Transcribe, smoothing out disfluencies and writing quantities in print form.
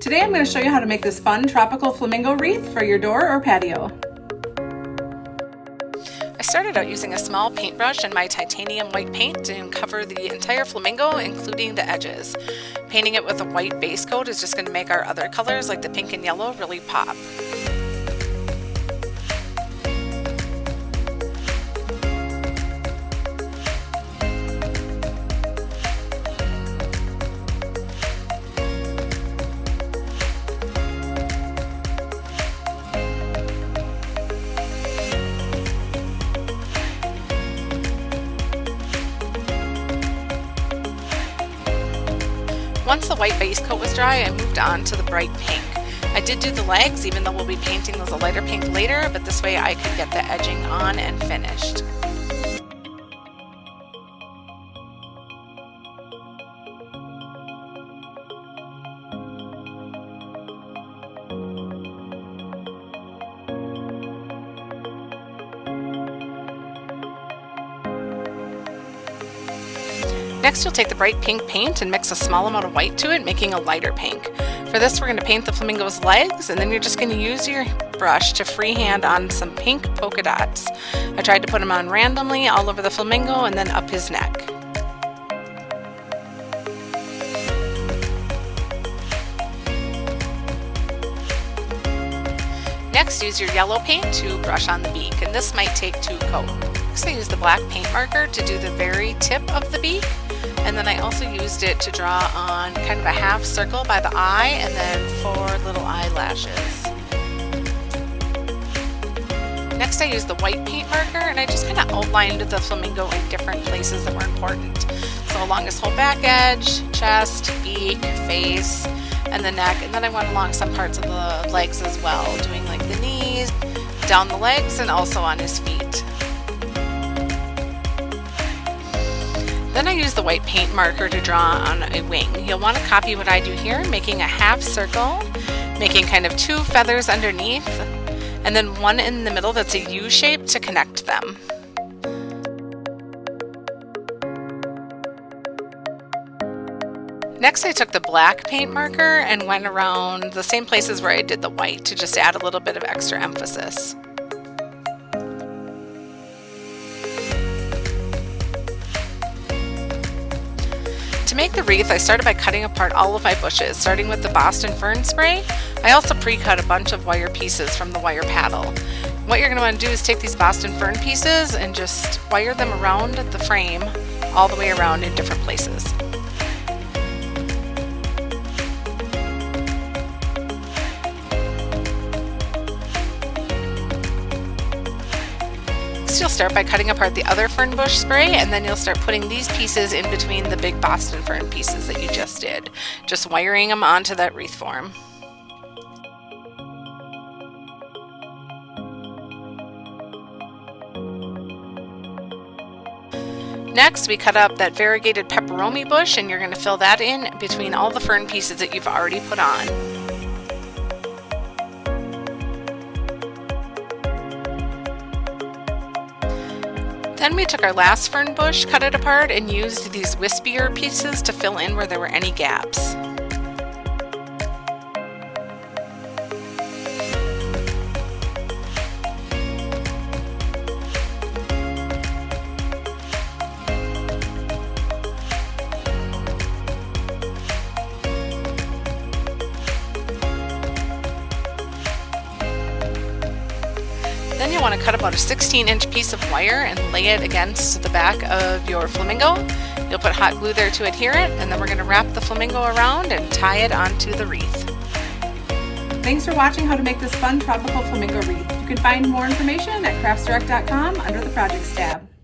Today I'm going to show you how to make this fun tropical flamingo wreath for your door or patio. I started out using a small paintbrush and my titanium white paint to cover the entire flamingo, including the edges. Painting it with a white base coat is just going to make our other colors, like the pink and yellow, really pop. Once the white base coat was dry, I moved on to the bright pink. I did do the legs, even though we'll be painting those a lighter pink later, but this way I could get the edging on and finished. Next, you'll take the bright pink paint and mix a small amount of white to it, making a lighter pink. For this, we're going to paint the flamingo's legs, and then you're just going to use your brush to freehand on some pink polka dots. I tried to put them on randomly all over the flamingo and then up his neck. Next, use your yellow paint to brush on the beak, and this might take 2 coats. Next, I used the black paint marker to do the very tip of the beak, and then I also used it to draw on kind of a half circle by the eye and then 4 little eyelashes. Next, I used the white paint marker and I just kind of outlined the flamingo in different places that were important. So along his whole back edge, chest, beak, face, and the neck, and then I went along some parts of the legs as well, doing like the knees, down the legs, and also on his feet. Then I use the white paint marker to draw on a wing. You'll want to copy what I do here, making a half circle, making kind of 2 feathers underneath, and then 1 in the middle that's a U shape to connect them. Next, I took the black paint marker and went around the same places where I did the white to just add a little bit of extra emphasis. To make the wreath, I started by cutting apart all of my bushes, starting with the Boston fern spray. I also pre-cut a bunch of wire pieces from the wire paddle. What you're going to want to do is take these Boston fern pieces and just wire them around the frame all the way around in different places. You'll start by cutting apart the other fern bush spray, and then you'll start putting these pieces in between the big Boston fern pieces that you just did, just wiring them onto that wreath form. Next, we cut up that variegated peperomia bush, and you're going to fill that in between all the fern pieces that you've already put on. Then we took our last fern bush, cut it apart, and used these wispier pieces to fill in where there were any gaps. Then you want to cut about a 16-inch piece of wire and lay it against the back of your flamingo. You'll put hot glue there to adhere it, and then we're going to wrap the flamingo around and tie it onto the wreath. Thanks for watching how to make this fun tropical flamingo wreath. You can find more information at craftsdirect.com under the Projects tab.